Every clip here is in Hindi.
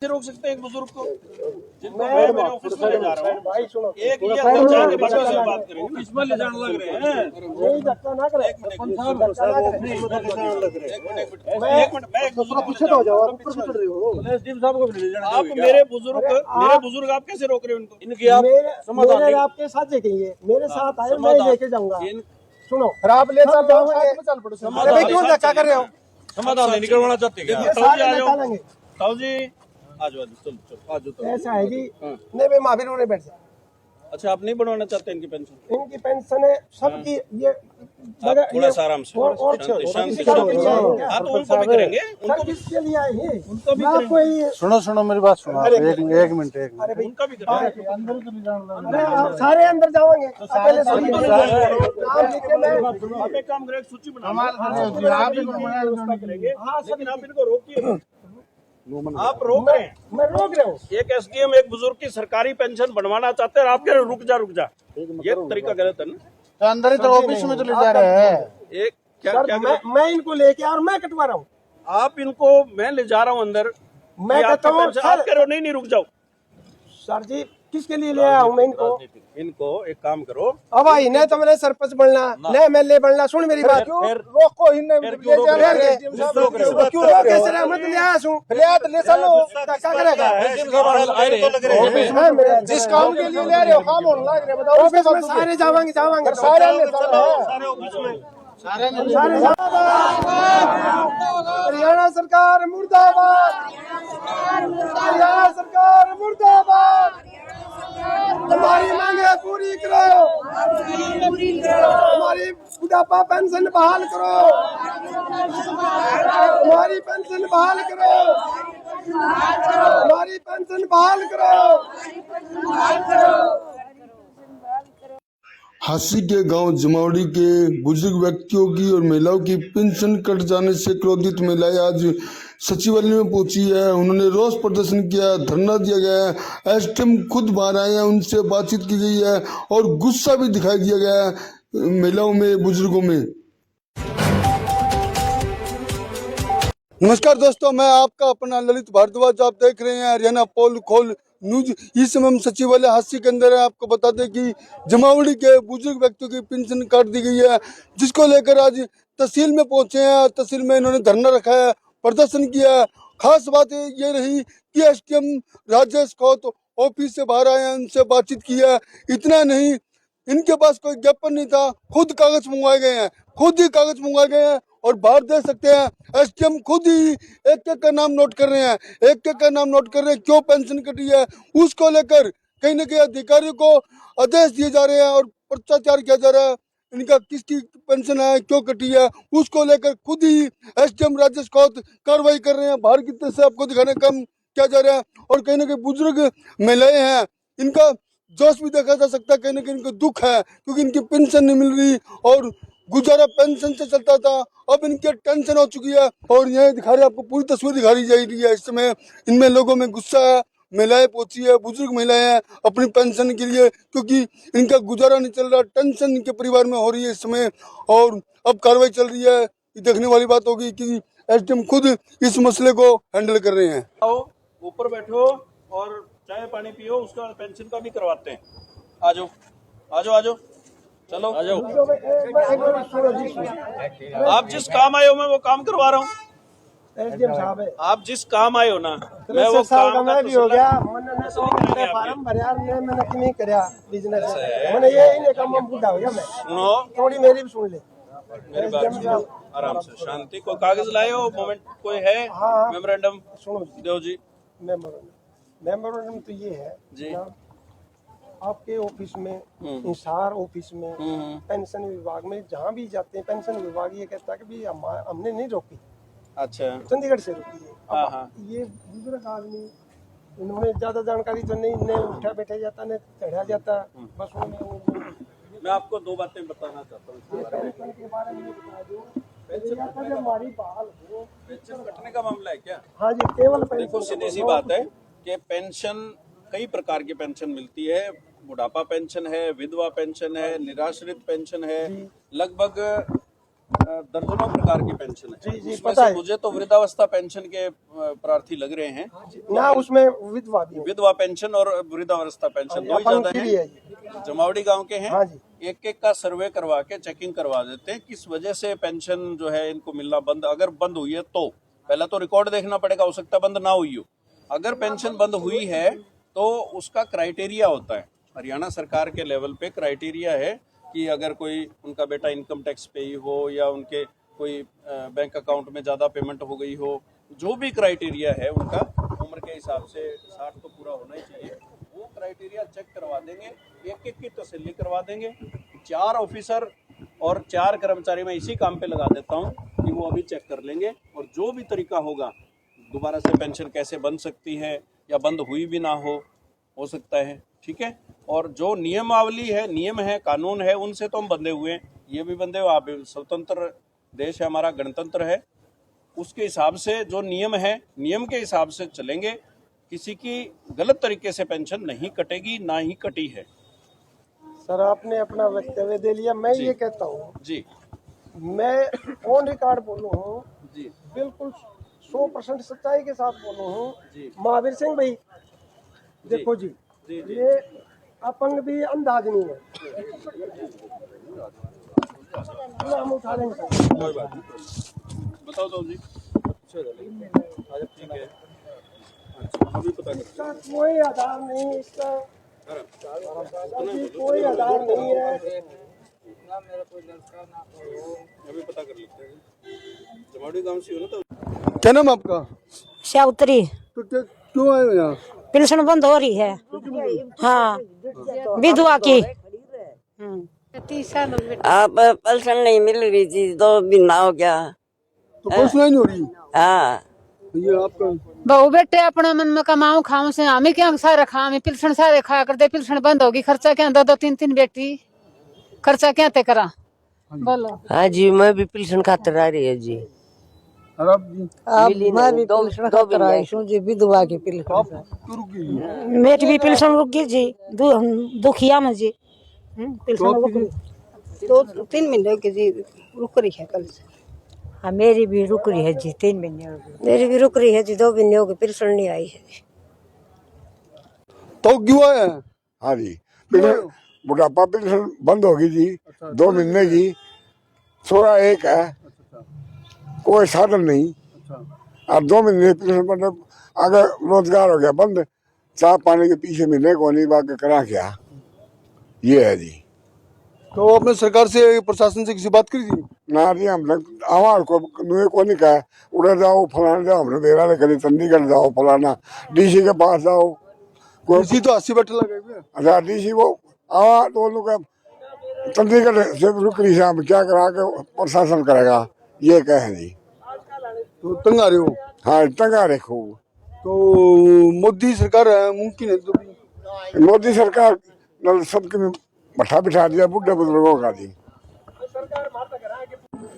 रोक सकते हैं एक बुजुर्ग को जिनको मैं मेरे ऑफिस में ले जा रहा हूँ। भाई सुनो, एक ये पंचायत के बच्चों से बात करेंगे, किसमें ले जाने लग रहे हैं? नहीं धक्का ना करें। एक मिनट मैं एक बुजुर्ग पीछे तो हो जाओ, ऊपर क्यों चढ़ रहे हो? साहब को ले जाना। आप मेरे बुजुर्ग आप कैसे रोक रहे हो इनको? इनकी आप समाधान आपके साथ कहिए, मेरे साथ आए मैं लेके जाऊंगा। सुनो, आप ले चल जाओ, क्यों धक्का कर रहे हो? समाधान नहीं करवाना चाहते क्या? ताऊ जी आज चलो आज तो ऐसा है जी। नहीं मैं माफी रोने बैठ जाए। अच्छा आप नहीं बनवाना चाहते इनकी पेंशन है सबकी ये थोड़ा सा आराम से शांति से। हाँ तो उनको भी करेंगे, उनको किसके लिए आए हैं? उनको भी करेंगे। सुनो मेरी बात सुनो, एक मिनट उनका भी करेंगे। अंदर सारे अंदर जाओगे आप एक काम करें, सूची बना करेंगे। हाँ लेकिन आप इनको रोकिए, आप रोक रहे हैं। मैं रोक रहा हूँ। एक एसडीएम एक बुजुर्ग की सरकारी पेंशन बनवाना चाहते हैं, आप कह रहे रुक जा ये तरीका गलत है ना? तो अंदर ही तो ऑफिस में तो ले जा रहे हैं। एक क्या मैं इनको लेके और मैं कटवा रहा हूँ। आप इनको मैं ले जा रहा हूँ अंदर, मैं कहता हूँ आप कह रहे हो नहीं रुक जाओ। सर जी किसके लिए ले आया हूँ मैं इनको एक काम करो अब आई नहीं तो मैंने सरपंच बनना नहीं एमएलए बनना। सुन मेरी बात, रोको ही नहीं जिस काम के लिए ले रहे हो काम होने लग रहे बताओ। सारे जावांगे हरियाणा सरकार मुर्दाबाद, हरियाणा सरकार मुर्दाबाद। हमारी मांगे पूरी करो, हमारी बुढ़ापा पेंशन बहाल करो, हमारी पेंशन बहाल करो, हमारी पेंशन बहाल करो। हांसी के गांव जमावड़ी के बुजुर्ग व्यक्तियों की और महिलाओं की पेंशन कट जाने से क्रोधित महिलाएं आज सचिवालय में पहुंची है। उन्होंने रोष प्रदर्शन किया, धरना दिया गया है। एसडीएम खुद बाहर आए हैं, उनसे बातचीत की गई है और गुस्सा भी दिखाई दिया गया है महिलाओं में, बुजुर्गों में। नमस्कार दोस्तों, मैं आपका अपना ललित भारद्वाज, आप देख रहे हैं हरियाणा पोल खोल न्यूज। इस समय हम सचिवालय हांसी के अंदर है। आपको बता दें कि जमावड़ी के बुजुर्ग व्यक्तियों की पेंशन काट दी गई है, जिसको लेकर आज तहसील में पहुंचे हैं। तहसील में इन्होंने धरना रखा है, प्रदर्शन किया है। खास बात ये रही कि एसडीएम राजेश खोत ऑफिस से बाहर आए हैं, उनसे बातचीत की है। इतना नहीं, इनके पास कोई ज्ञापन नहीं था, खुद कागज मंगवाए गए हैं, खुद ही कागज मंगवाए गए हैं और बाहर दे सकते हैं। एसडीएम खुद ही एक एक का नाम नोट कर रहे हैं, एक एक का नाम नोट कर रहे हैं। क्यों पेंशन कटी है उसको लेकर कहीं न कहीं अधिकारियों को आदेश दिए जा रहे हैं और भ्रष्टाचार किया जा रहा है। इनका किसकी पेंशन है, क्यों कटी है, उसको लेकर खुद ही एसडीएम राजेश खोत कार्रवाई कर रहे हैं। बाहर कितने से आपको दिखाने कम किया जा रहा है और कहीं न कहीं बुजुर्ग महिलाएं हैं, इनका जोश भी देखा जा सकता है। कहीं न कहीं इनको दुख है क्योंकि इनकी पेंशन नहीं मिल रही और गुजारा पेंशन से चलता था, अब इनकी टेंशन हो चुकी है। और यह दिखा रहे आपको पूरी तस्वीर दिखाई जा रही है। इस समय इनमें लोगों में गुस्सा है, महिलाएं पहुंची है, बुजुर्ग महिलाएं हैं अपनी पेंशन के लिए, क्योंकि इनका गुजारा नहीं चल रहा, टेंशन इनके परिवार में हो रही है इस समय। और अब कार्रवाई चल रही है। देखने वाली बात होगी कि एसडीएम खुद इस मसले को हैंडल कर रहे हैं। आओ ऊपर बैठो और चाय पानी पियो, उसका पेंशन का भी करवाते हैं। आ जाओ चलो आ जाओ। आप जिस काम आए हो मैं वो काम करवा रहा हूँ। एसडीएम साहब है, आप जिस काम आए हो ना मैं वो काम का भी हो गया। मैंने फार्म भरया, मैंने नहीं करया बिजनेस, मैंने ये इन्हें काम में बूढ़ा हो गया। मैं सुनो, थोड़ी मेरी भी सुन ले मेरी बात सुनो आराम से, शांति। कोई कागज लाए हो, मोमेंट कोई है? मेमोरेंडम सुनो देव जी। मेमोरेंडम तो ये है जी, आपके ऑफिस में, इंसार ऑफिस में, पेंशन विभाग में, जहाँ भी जाते हैं पेंशन विभाग ये कहता है कि भी हमने नहीं रोकी। अच्छा, चंडीगढ़ से रोकी है। हाँ। ये बुजुर्ग आदमी, इन्होंने ज्यादा जानकारी तो नहीं, इन्हें उठा बैठा जाता, नहीं चढ़ा जाता। बस मैं आपको दो बातें बताना चाहता हूँ पेंशन के बारे में बता दो। हमारी बहाल हो, पेंशन कटने का मामला है क्या? हाँ जी, केवल देखो सीधी सी बात है कि पेंशन कई प्रकार की पेंशन मिलती है। बुढ़ापा पेंशन है, विधवा पेंशन है, निराश्रित पेंशन है। लगभग दर्जनों प्रकार की पेंशन है। जी, उसमें पता से है। मुझे तो वृद्धावस्था पेंशन के प्रार्थी लग रहे हैं। ना उसमें विधवा भी है। विधवा पेंशन और वृद्धावस्था पेंशन दो ही अपंग ज्यादा के लिए है है। जमावड़ी गांव के हैं। हाँ जी। एक एक का सर्वे करवा के चेकिंग करवा देते हैं किस वजह से पेंशन जो है इनको मिलना बंद, अगर बंद हुई है तो पहला तो रिकॉर्ड देखना पड़ेगा, हो सकता है बंद ना हुई हो। अगर पेंशन बंद हुई है तो उसका क्राइटेरिया होता है, हरियाणा सरकार के लेवल पे क्राइटेरिया है कि अगर कोई उनका बेटा इनकम टैक्स पेई हो या उनके कोई बैंक अकाउंट में ज़्यादा पेमेंट हो गई हो, जो भी क्राइटेरिया है उनका उम्र के हिसाब से 60 तो पूरा होना ही चाहिए, वो क्राइटेरिया चेक करवा देंगे, एक एक की तसल्ली करवा देंगे। 4 ऑफिसर और 4 कर्मचारी मैं इसी काम पे लगा देता हूँ कि वो अभी चेक कर लेंगे और जो भी तरीका होगा दोबारा से पेंशन कैसे बन सकती है या बंद हुई भी ना हो सकता है, ठीक है। और जो नियमावली है, नियम है, कानून है, उनसे तो हम बंधे हुए हैं, ये भी बंधे हुए। आप स्वतंत्र देश है हमारा, गणतंत्र है, उसके हिसाब से जो नियम है नियम के हिसाब से चलेंगे। किसी की गलत तरीके से पेंशन नहीं कटेगी, ना ही कटी है। सर आपने अपना वक्तव्य दे लिया। मैं ये कहता हूँ जी, मैं ऑन रिकॉर्ड बोलूँ हूँ, जी, बिल्कुल 100% सच्चाई के साथ बोलूँ हूँ। जी, महावीर सिंह भाई देखो जी, जी, जी। ये अपंग भी अंधा आदमी है, हम उठा लेंगे सर। कोई बात नहीं, बताओ तो जी। अच्छा ठीक है, अच्छा अभी पता कर इसका कोई आधार नहीं, इसका अभी कोई आधार नहीं है। अभी पता कर लेते हैं। जमावड़ी गांव से हो ना, तो क्या नाम आपका? शाउत्री। तो क्यों आए हो यहाँ? पेंशन बंद हो रही है। हाँ, विधवा की। अब पेंशन नहीं मिल रही थी, 2 महीना हो गया। तो पेंशन नहीं हो रही? हाँ, ये आपका बहु बेटे अपने मन में कमाऊं खाऊं से हमें क्या सारे खा, हमें पेंशन सारे खाया करते, पेंशन बंद होगी, खर्चा क्या 2-2 3-3 बेटी, खर्चा क्या ते करा बोलो। हाँ जी, मैं भी पेंशन खातर आ रही है जी। और आप जी? अब मैं भी पेंशन खातर आई हूं जी, विधवा की पेंशन। आप क्यों रुकी? मेरी भी पेंशन रुक गई जी, दुखिया में जी। पेंशन तो रुक गई 2-3 महीने की जी, रुक रही है कल से। हाँ, मेरी भी रुक रही है जी, 3 महीने हो गए। मेरी भी रुक रही है जी, 2 महीने हो गए, पेंशन नहीं आई है। तो क्यों आए हैं? हाँ जी, पेंशन बुढ़ापा पेंशन बंद होगी जी। 2 महीने की थोड़ा एक है, कोई साधन नहीं। अब 2 महीने पेंशन मतलब अगर रोजगार हो गया बंद, चाय पानी के पीछे मिलने को नहीं, बाकी करा क्या, ये है जी। तो आपने सरकार से, प्रशासन से किसी बात करी थी? ना जी, हम लोग हमारे को नहीं कहा उधर जाओ फलाना जाओ, हमने बेरा नहीं करी, चंडीगढ़ जाओ फलाना, डीसी के पास जाओ। किसी तो 80 बैठे लगे हुए हैं। अच्छा, डीसी वो आवा तो लोग चंडीगढ़ से रुक रही, हम क्या करा के प्रशासन करेगा, ये कहे जी। तो तंग आ रहे हो? हाँ, टंगा रखो। तो मोदी सरकार है, मुमकिन है तो भी। मोदी सरकार ने सबके बिठा दिया बुढ़े बुजुर्गों का जी।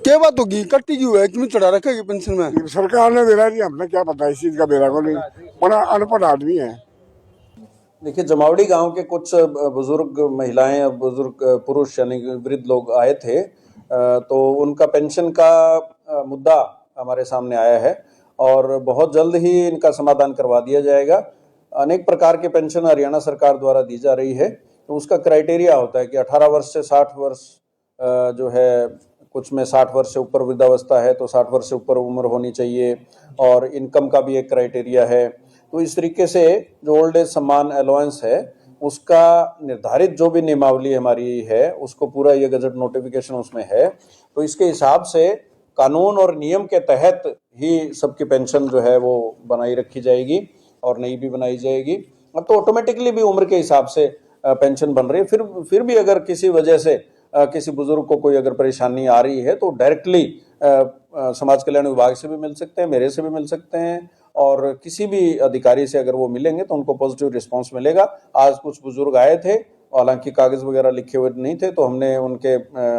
क्या बात होगी, कट्टी क्यों है, क्यों चढ़ा रखा है पेंशन में? सरकार ने बेरा जी, हमने क्या पता इस चीज का, बेरा को नहीं, बड़ा अनपढ़ आदमी है। देखिए, जमावड़ी गांव के कुछ बुजुर्ग महिलाएं और बुजुर्ग पुरुष यानी वृद्ध लोग आए थे, तो उनका पेंशन का मुद्दा हमारे सामने आया है और बहुत जल्द ही इनका समाधान करवा दिया जाएगा। अनेक प्रकार के पेंशन हरियाणा सरकार द्वारा दी जा रही है, तो उसका क्राइटेरिया होता है कि 18 वर्ष से 60 वर्ष जो है, कुछ में 60 वर्ष से ऊपर वृद्धावस्था है तो 60 वर्ष से ऊपर उम्र होनी चाहिए, और इनकम का भी एक क्राइटेरिया है। तो इस तरीके से जो ओल्ड एज सम्मान अलाउंस है उसका निर्धारित जो भी नियमावली हमारी है उसको पूरा ये गजट नोटिफिकेशन उसमें है, तो इसके हिसाब से कानून और नियम के तहत ही सबकी पेंशन जो है वो बनाई रखी जाएगी और नई भी बनाई जाएगी। अब तो ऑटोमेटिकली भी उम्र के हिसाब से पेंशन बन रही है। फिर भी अगर किसी वजह से किसी बुजुर्ग को कोई अगर परेशानी आ रही है तो डायरेक्टली समाज कल्याण विभाग से भी मिल सकते हैं, मेरे से भी मिल सकते हैं, और किसी भी अधिकारी से अगर वो मिलेंगे तो उनको पॉजिटिव रिस्पांस मिलेगा। आज कुछ बुजुर्ग आए थे, हालांकि कागज वगैरह लिखे हुए नहीं थे, तो हमने उनके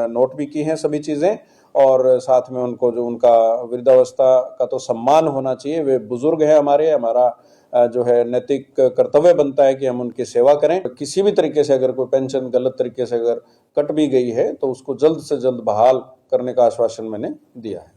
नोट भी की हैं सभी चीजें, और साथ में उनको जो उनका वृद्धावस्था का तो सम्मान होना चाहिए। वे बुजुर्ग हैं हमारे, हमारा जो है नैतिक कर्तव्य बनता है कि हम उनकी सेवा करें। किसी भी तरीके से अगर कोई पेंशन गलत तरीके से अगर कट भी गई है तो उसको जल्द से जल्द बहाल करने का आश्वासन मैंने दिया है।